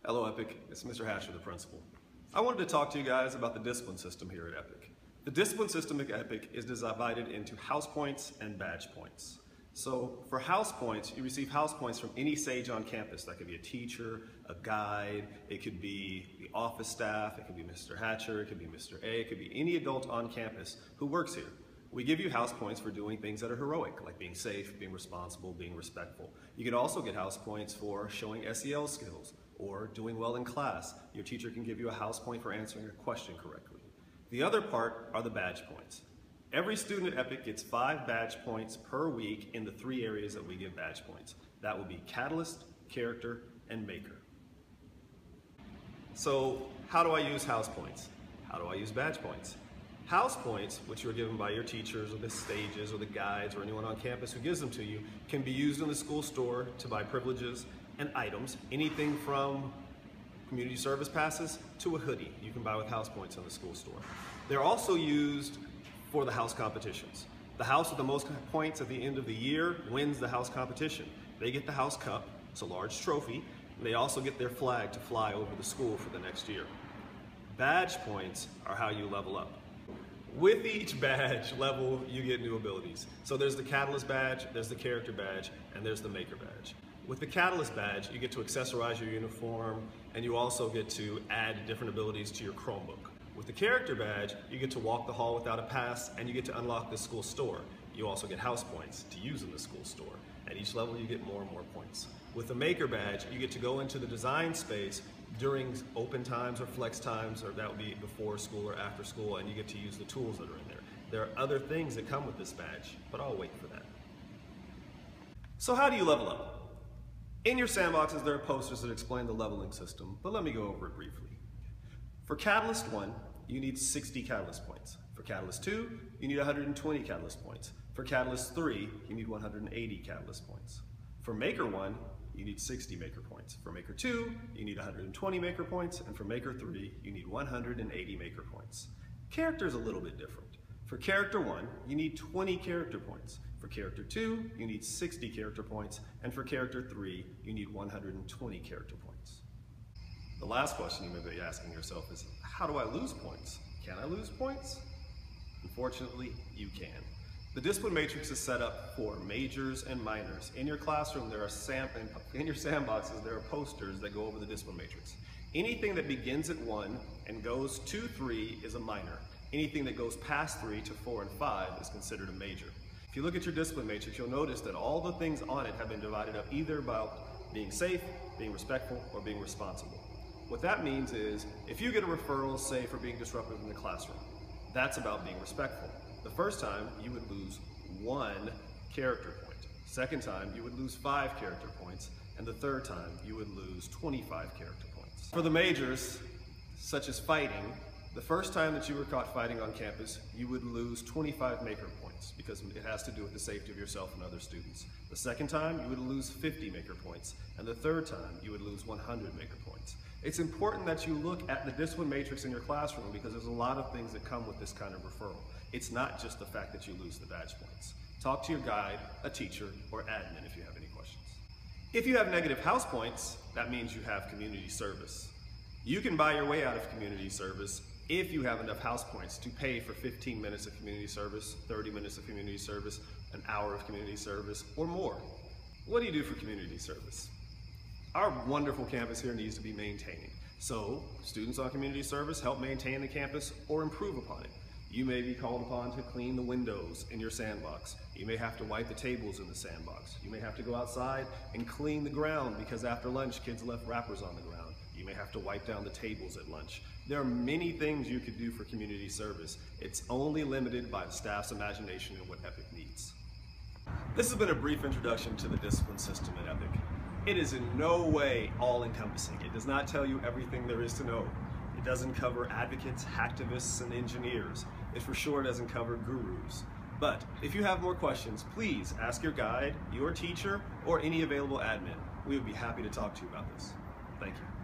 Hello Epic, it's Mr. Hatcher, the principal. I wanted to talk to you guys about the discipline system here at Epic. The discipline system at Epic is divided into house points and badge points. So for house points, you receive house points from any sage on campus. That could be a teacher, a guide, it could be the office staff, it could be Mr. Hatcher, it could be Mr. A, it could be any adult on campus who works here. We give you house points for doing things that are heroic, like being safe, being responsible, being respectful. You can also get house points for showing SEL skills or doing well in class. Your teacher can give you a house point for answering a question correctly. The other part are the badge points. Every student at Epic gets 5 badge points per week in the 3 areas that we give badge points. That would be Catalyst, Character, and Maker. So how do I use house points? How do I use badge points? House points, which you are given by your teachers or the stages or the guides or anyone on campus who gives them to you, can be used in the school store to buy privileges and items, anything from community service passes to a hoodie you can buy with house points in the school store. They're also used for the house competitions. The house with the most points at the end of the year wins the house competition. They get the house cup, it's a large trophy, and they also get their flag to fly over the school for the next year. Badge points are how you level up. With each badge level, you get new abilities. So there's the Catalyst badge, there's the Character badge, and there's the Maker badge. With the Catalyst badge, you get to accessorize your uniform, and you also get to add different abilities to your Chromebook. With the Character badge, you get to walk the hall without a pass, and you get to unlock the school store. You also get house points to use in the school store. At each level, you get more and more points. With the Maker badge, you get to go into the design space during open times or flex times, or that would be before school or after school, and you get to use the tools that are in there. There are other things that come with this badge, but I'll wait for that. So how do you level up? In your sandboxes, there are posters that explain the leveling system, but let me go over it briefly. For Catalyst 1, you need 60 Catalyst points. For Catalyst 2, you need 120 Catalyst points. For Catalyst 3, you need 180 Catalyst points. For Maker 1, you need 60 Maker points. For Maker 2, you need 120 Maker points, and for Maker 3, you need 180 Maker points. Character is a little bit different. For Character 1, you need 20 Character points. For Character 2, you need 60 Character points, and for Character 3, you need 120 Character points. The last question you may be asking yourself is, how do I lose points? Can I lose points? Unfortunately, you can. The discipline matrix is set up for majors and minors. In your classroom, in your sandboxes, there are posters that go over the discipline matrix. Anything that begins at 1 and goes to 3 is a minor. Anything that goes past 3 to 4 and 5 is considered a major. If you look at your discipline matrix, you'll notice that all the things on it have been divided up either about being safe, being respectful, or being responsible. What that means is, if you get a referral, say, for being disruptive in the classroom, that's about being respectful. The first time, you would lose 1 character point. Second time, you would lose 5 character points. And the third time, you would lose 25 character points. For the majors, such as fighting, the first time that you were caught fighting on campus, you would lose 25 Maker points because it has to do with the safety of yourself and other students. The second time, you would lose 50 Maker points. And the third time, you would lose 100 Maker points. It's important that you look at the discipline matrix in your classroom because there's a lot of things that come with this kind of referral. It's not just the fact that you lose the badge points. Talk to your guide, a teacher, or admin if you have any questions. If you have negative house points, that means you have community service. You can buy your way out of community service if you have enough house points to pay for 15 minutes of community service, 30 minutes of community service, an hour of community service, or more. What do you do for community service? Our wonderful campus here needs to be maintained. So, students on community service help maintain the campus or improve upon it. You may be called upon to clean the windows in your sandbox. You may have to wipe the tables in the sandbox. You may have to go outside and clean the ground because after lunch, kids left wrappers on the ground. You may have to wipe down the tables at lunch. There are many things you could do for community service. It's only limited by the staff's imagination and what Epic needs. This has been a brief introduction to the discipline system at Epic. It is in no way all-encompassing. It does not tell you everything there is to know. It doesn't cover advocates, hacktivists, and engineers. It for sure doesn't cover gurus. But if you have more questions, please ask your guide, your teacher, or any available admin. We would be happy to talk to you about this. Thank you.